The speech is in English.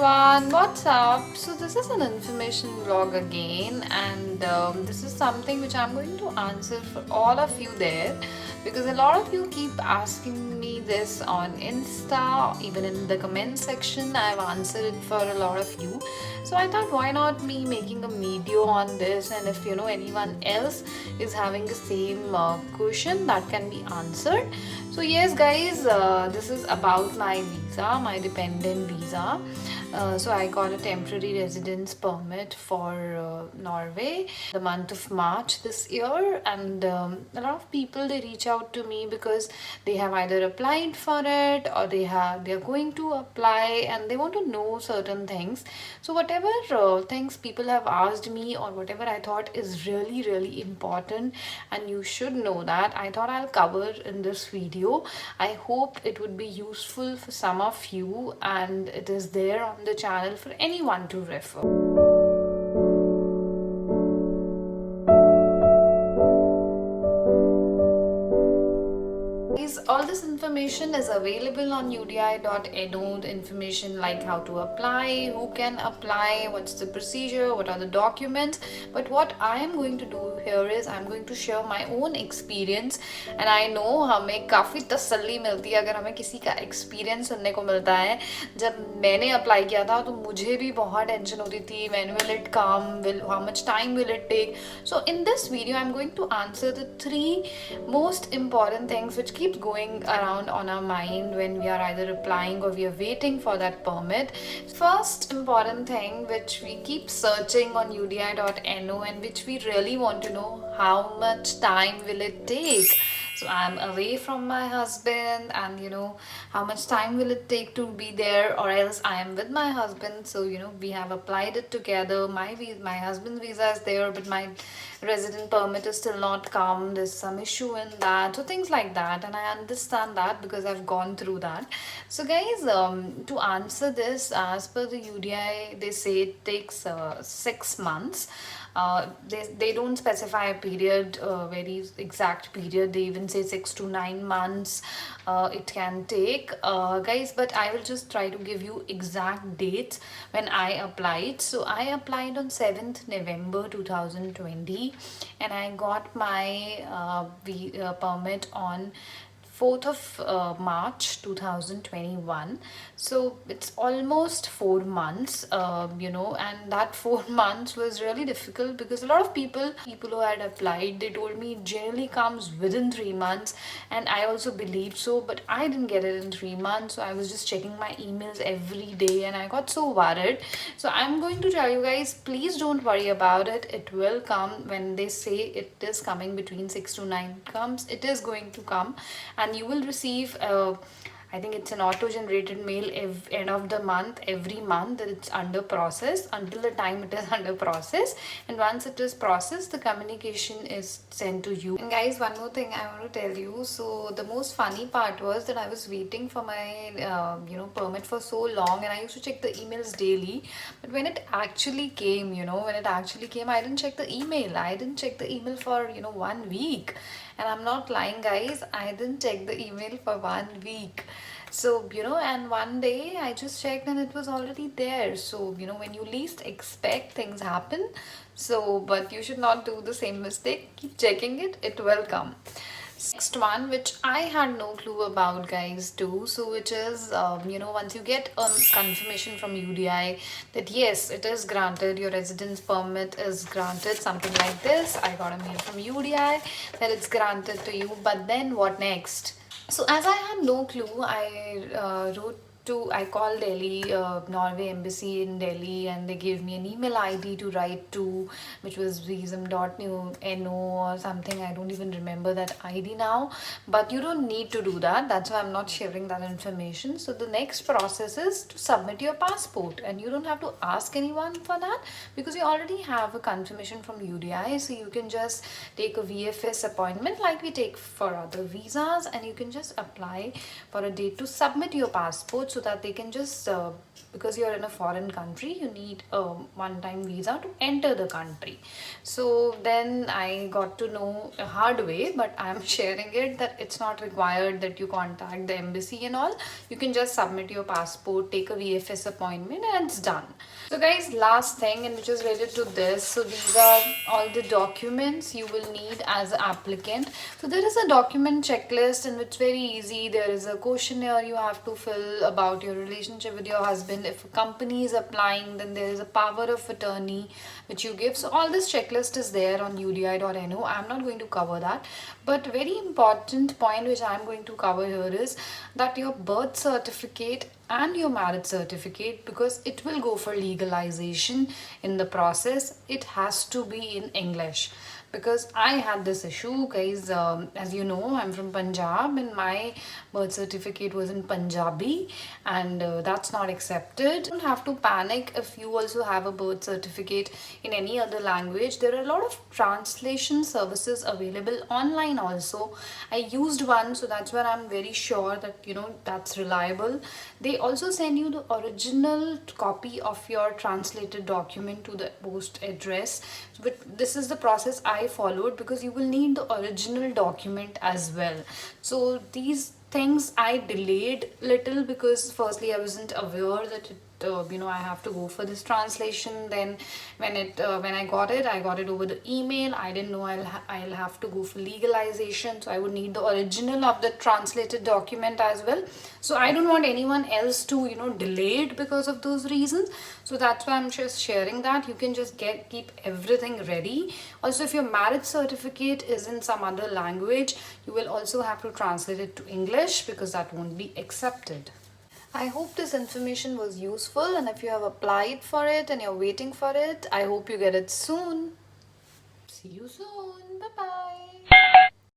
everyone, what's up? So this is an information vlog again, and this is something which I'm going to answer for all of you there, because a lot of you keep asking me this on Insta, even in the comment section. I've answered it for a lot of you, so I thought, why not me making a video on this, and if anyone else is having the same question, that can be answered. So yes guys, this is about my visa, my dependent visa. So I got a temporary residence permit for Norway the month of March this year, and a lot of people, they reach out to me because they have either applied for it or they are going to apply, and they want to know certain things. So whatever things people have asked me, or whatever I thought is really important and you should know, that I thought I'll cover in this video. I hope it would be useful for some of you, and it is there on the channel for anyone to refer. All this information is available on udi.no. The information like how to apply, who can apply, what's the procedure, what are the documents. But what I am going to do here is I'm going to share my own experience, and I know हमें काफ़ी तसल्ली मिलती है अगर हमें किसी का experience सुनने को मिलता है. जब मैंने अप्लाई किया था तो मुझे भी बहुत टेंशन होती थी, when will it come, how much time will it take. So in this video I'm going to answer the 3 most important things which keeps going around on our mind when we are either applying or we are waiting for that permit. First important thing which we keep searching on udi.no, and which we really want to know, how much time will it take. So I'm away from my husband, and how much time will it take to be there, or else I am with my husband. So we have applied it together. My husband's visa is there, but my resident permit is still not come. There's some issue in that, so things like that, and I understand that because I've gone through that. So guys, to answer this, as per the UDI, they say it takes 6 months. They don't specify a period, very exact period. They even say 6 to 9 months it can take, guys, but I will just try to give you exact dates when I applied. So I applied on 7th November 2020, and I got my permit on 4th of March 2021. So it's almost 4 months, and that 4 months was really difficult because a lot of people who had applied, they told me it generally comes within 3 months, and I also believed so, but I didn't get it in 3 months. So I was just checking my emails every day, and I got so worried. So I'm going to tell you guys, please don't worry about it. It will come. When they say it is coming between 6 to 9 comes, it is going to come, and you will receive I think it's an auto-generated mail end of the month, every month, that it's under process until the time it is under process. And once it is processed, the communication is sent to you. And guys, one more thing I want to tell you. So the most funny part was that I was waiting for my permit for so long, and I used to check the emails daily. But when it actually came, I didn't check the email. I didn't check the email for 1 week. And I'm not lying, guys, I didn't check the email for 1 week. So and one day I just checked and it was already there. So when you least expect, things happen. So but you should not do the same mistake. Keep checking it, it will come. Next one, which I had no clue about, guys, too. So which is once you get a confirmation from UDI that yes, it is granted, your residence permit is granted, something like this. I got a mail from UDI that it's granted to you, but then what next? So as I had no clue, I called Delhi, Norway embassy in Delhi, and they gave me an email ID to write to, which was visum.no or something. I don't even remember that ID now, but you don't need to do that. That's why I'm not sharing that information. So the next process is to submit your passport, and you don't have to ask anyone for that because you already have a confirmation from UDI. So you can just take a VFS appointment like we take for other visas, and you can just apply for a date to submit your passport. So so that they can just because you're in a foreign country, you need a one-time visa to enter the country. So then I got to know a hard way, but I'm sharing it that it's not required that you contact the embassy and all. You can just submit your passport, take a VFS appointment, and it's done. So guys, last thing, and which is related to this, so these are all the documents you will need as an applicant. So there is a document checklist and it's very easy. There is a questionnaire you have to fill about your relationship with your husband. If a company is applying, then there is a power of attorney which you give. So all this checklist is there on udi.no. I'm not going to cover that, but very important point which I'm going to cover here is that your birth certificate and your marriage certificate, because it will go for legalization in the process, it has to be in English. Because I had this issue, guys. As you know, I'm from Punjab and my birth certificate was in Punjabi, and that's not accepted. You don't have to panic if you also have a birth certificate in any other language. There are a lot of translation services available online also. I used one, so that's where I'm very sure that that's reliable. They also send you the original copy of your translated document to the post address. But this is the process I followed, because you will need the original document as well. So these things I delayed little, because firstly I wasn't aware that it I have to go for this translation. Then when I got it over the email. I didn't know I'll have to go for legalization, so I would need the original of the translated document as well. So I don't want anyone else to delay it because of those reasons. So that's why I'm just sharing that. You can just keep everything ready. Also, if your marriage certificate is in some other language, you will also have to translate it to English, because that won't be accepted. I hope this information was useful, and if you have applied for it and you're waiting for it, I hope you get it soon. See you soon. Bye bye.